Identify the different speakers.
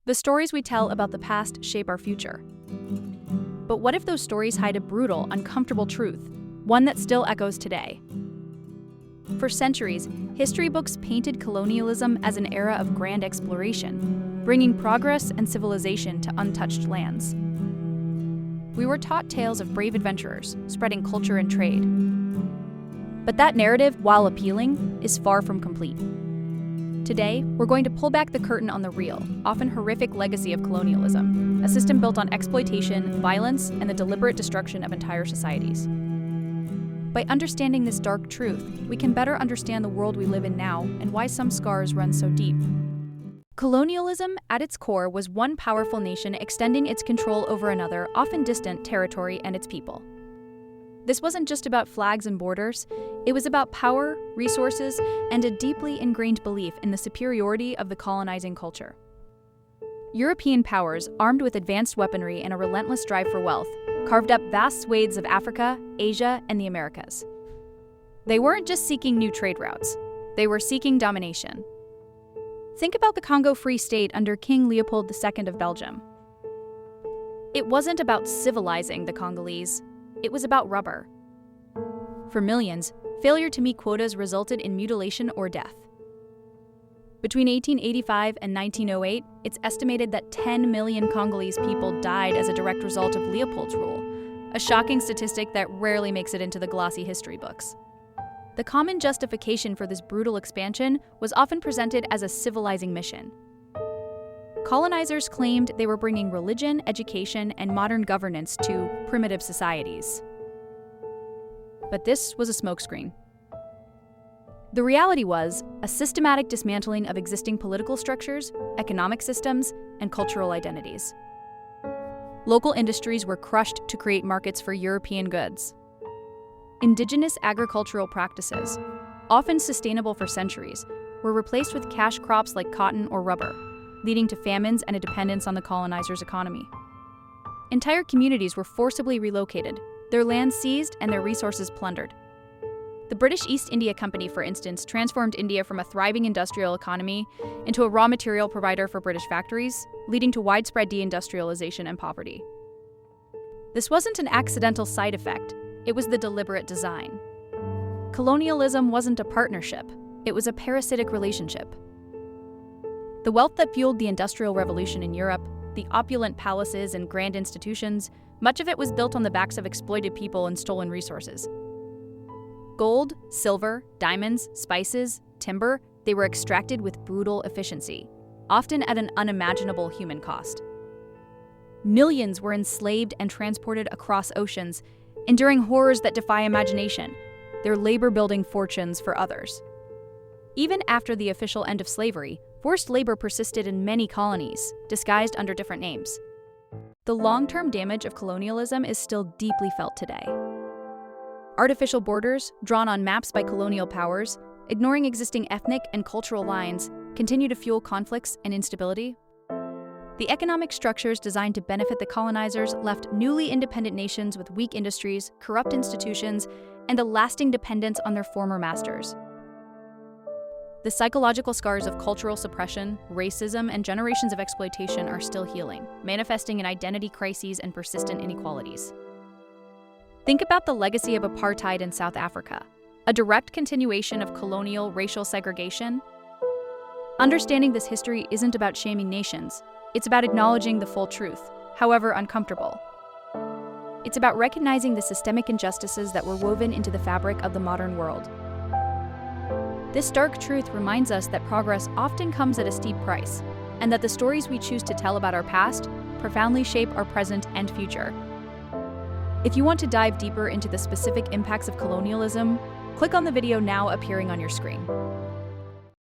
Speaker 1: The stories we tell about the past shape our future. But what if those stories hide a brutal, uncomfortable truth, one that still echoes today? For centuries, history books painted colonialism as an era of grand exploration, bringing progress and civilization to untouched lands. We were taught tales of brave adventurers, spreading culture and trade. But that narrative, while appealing, is far from complete. Today, we're going to pull back the curtain on the real, often horrific legacy of colonialism, a system built on exploitation, violence, and the deliberate destruction of entire societies. By understanding this dark truth, we can better understand the world we live in now and why some scars run so deep. Colonialism, at its core, was one powerful nation extending its control over another, often distant, territory and its people. This wasn't just about flags and borders, it was about power, resources, and a deeply ingrained belief in the superiority of the colonizing culture. European powers, armed with advanced weaponry and a relentless drive for wealth, carved up vast swathes of Africa, Asia, and the Americas. They weren't just seeking new trade routes, they were seeking domination. Think about the Congo Free State under King Leopold II of Belgium. It wasn't about civilizing the Congolese, it was about rubber. For millions, failure to meet quotas resulted in mutilation or death. Between 1885 and 1908, it's estimated that 10 million Congolese people died as a direct result of Leopold's rule, a shocking statistic that rarely makes it into the glossy history books. The common justification for this brutal expansion was often presented as a civilizing mission. Colonizers claimed they were bringing religion, education, and modern governance to primitive societies. But this was a smokescreen. The reality was a systematic dismantling of existing political structures, economic systems, and cultural identities. Local industries were crushed to create markets for European goods. Indigenous agricultural practices, often sustainable for centuries, were replaced with cash crops like cotton or rubber, leading to famines and a dependence on the colonizers' economy. Entire communities were forcibly relocated, their land seized and their resources plundered. The British East India Company, for instance, transformed India from a thriving industrial economy into a raw material provider for British factories, leading to widespread deindustrialization and poverty. This wasn't an accidental side effect, it was the deliberate design. Colonialism wasn't a partnership, it was a parasitic relationship. The wealth that fueled the Industrial Revolution in Europe, the opulent palaces and grand institutions, much of it was built on the backs of exploited people and stolen resources. Gold, silver, diamonds, spices, timber, they were extracted with brutal efficiency, often at an unimaginable human cost. Millions were enslaved and transported across oceans, enduring horrors that defy imagination, their labor building fortunes for others. Even after the official end of slavery, forced labor persisted in many colonies, disguised under different names. The long-term damage of colonialism is still deeply felt today. Artificial borders, drawn on maps by colonial powers, ignoring existing ethnic and cultural lines, continue to fuel conflicts and instability. The economic structures designed to benefit the colonizers left newly independent nations with weak industries, corrupt institutions, and a lasting dependence on their former masters. The psychological scars of cultural suppression, racism, and generations of exploitation are still healing, manifesting in identity crises and persistent inequalities. Think about the legacy of apartheid in South Africa, a direct continuation of colonial racial segregation. Understanding this history isn't about shaming nations, it's about acknowledging the full truth, however uncomfortable. It's about recognizing the systemic injustices that were woven into the fabric of the modern world. This dark truth reminds us that progress often comes at a steep price, and that the stories we choose to tell about our past profoundly shape our present and future. If you want to dive deeper into the specific impacts of colonialism, click on the video now appearing on your screen.